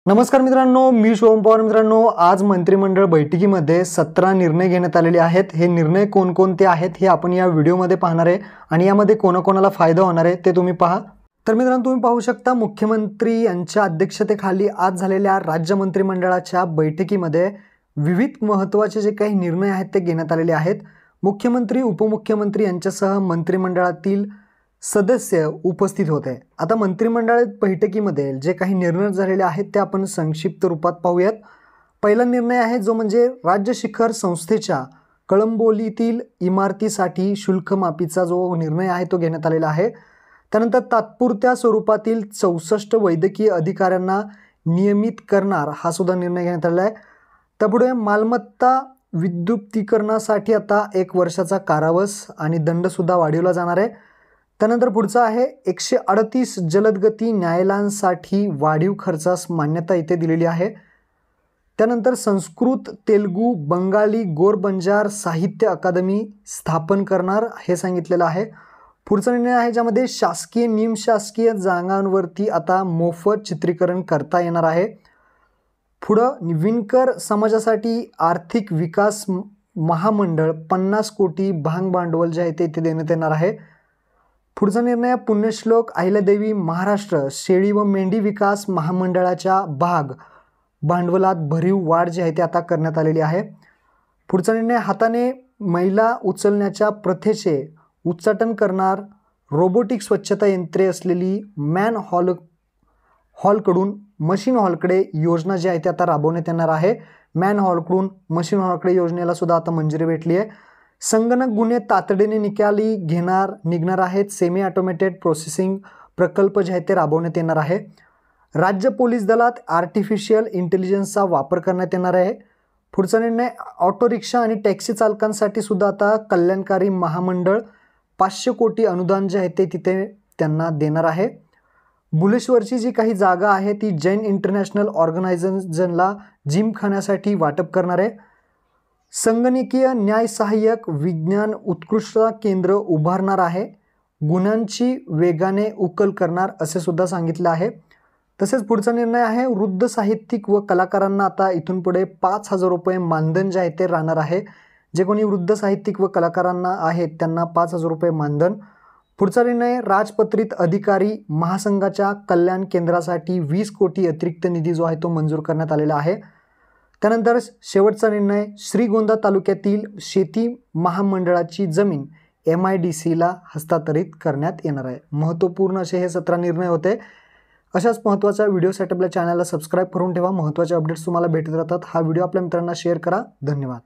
नमस्कार मित्रांनो, मी शुभम पवार. मित्रांनो, आज मंत्रिमंडळ बैठकीमध्ये 17 निर्णय घेण्यात आलेले आहेत. हे निर्णय कोणकोणते आहेत हे आपण या व्हिडिओमध्ये पाहणार आहे आणि यामध्ये कोणाकोणाला फायदा होणार आहे ते तुम्ही पहा. तर मित्रांनो, तुम्ही पाहू शकता मुख्यमंत्री यांच्या अध्यक्षतेखाली आज झालेल्या राज्य मंत्रिमंडळाच्या बैठकीमध्ये विविध महत्त्वाचे जे काही निर्णय आहेत ते घेण्यात आलेले आहेत. मुख्यमंत्री, उपमुख्यमंत्री यांच्यासह मंत्रिमंडळातील सदस्य उपस्थित होते. आता मंत्रिमंडळ बैठकीमध्ये जे काही निर्णय झालेले आहेत ते आपण संक्षिप्त रूपात पाहूयात. पहिला निर्णय आहे जो म्हणजे राज्य शिखर संस्थेच्या कळंबोलीतील इमारतीसाठी शुल्क माफीचा जो निर्णय आहे तो घेण्यात आलेला आहे. त्यानंतर तात्पुरत्या स्वरूपातील 64 वैद्यकीय अधिकाऱ्यांना नियमित करणार हा सुद्धा निर्णय घेण्यात आलेला आहे. त्यापुढे मालमत्ता विद्युतीकरणासाठी आता 1 वर्षाचा कारावास आणि दंडसुद्धा वाढवला जाणार आहे. त्यानंतर पुढचा आहे 138 जलदगती न्यायालयांसाठी वाढीव खर्चास मान्यता इथे दिलेली आहे. त्यानंतर संस्कृत, तेलुगू, बंगाली, गोरबंजार साहित्य अकादमी स्थापन करणार हे सांगितलेलं आहे. पुढचा निर्णय आहे ज्यामध्ये शासकीय निमशासकीय जागांवरती आता मोफत चित्रीकरण करता येणार आहे. पुढं विणकर समाजासाठी आर्थिक विकास महामंडळ 50 कोटी भाग भांडवल जे आहे ते इथे देण्यात येणार आहे. पुढचा निर्णय पुण्यश्लोक अहिल्यादेवी महाराष्ट्र शेळी व मेंढी विकास महामंडळाच्या भांडवलात भरीव वाढ जी आहे ते आता करण्यात आलेली आहे. पुढचा निर्णय हाताने मैला उचलण्याच्या प्रथेचे उच्चाटन करणार रोबोटिक स्वच्छता यंत्रे असलेली मॅन हॉलकडून मशीन हॉलकडे योजना जी आहे ती आता राबवण्यात येणार आहे. मॅन हॉलकडून मशीन हॉलकडे योजनेला सुद्धा आता मंजुरी भेटली आहे. संगणक गुन्हे तातडीने निकाली निघणार आहेत. सेमी ऑटोमेटेड प्रोसेसिंग प्रकल्प जे आहे ते राबवण्यात येणार आहे. राज्य पोलीस दलात आर्टिफिशियल इंटेलिजन्सचा वापर करण्यात येणार आहे. पुढचा निर्णय ऑटो रिक्षा आणि टॅक्सी चालकांसाठी सुद्धा आता कल्याणकारी महामंडळ 500 कोटी अनुदान जे आहे ते तिथे त्यांना देणार आहे. भुलेश्वरची जी काही जागा आहे ती जैन इंटरनॅशनल ऑर्गनायझेशनला जिमखान्यासाठी वाटप करणार आहे. संगणकीय न्याय सहाय्यक विज्ञान उत्कृष्टता केंद्र उभारणार आहे. गुन्ह्यांची वेगाने उकल करणार असे सुद्धा सांगितले आहे. तसेच पुढचा निर्णय आहे वृद्ध साहित्यिक व कलाकारांना आता इथून पुढे 5,000 रुपये मानधन जे आहे ते राहणार आहे. जे कोणी वृद्ध साहित्यिक व कलाकारांना आहेत त्यांना 5,000 रुपये मानधन. पुढचा निर्णय राजपत्रित अधिकारी महासंघाच्या कल्याण केंद्रासाठी 20 कोटी अतिरिक्त निधी जो आहे तो मंजूर करण्यात आलेला आहे. त्यानंतर शेवटचा निर्णय श्रीगोंदा तालुक्यातील शेती महामंडळाची जमीन MIDCला हस्तांतरित करण्यात येणार आहे. महत्त्वपूर्ण असे हे 17 निर्णय होते. अशाच महत्त्वाच्या व्हिडिओसाठी आपल्या चॅनलला सबस्क्राईब करून ठेवा. महत्त्वाचे अपडेट्स तुम्हाला भेटत राहतात. हा व्हिडिओ आपल्या मित्रांना शेअर करा. धन्यवाद.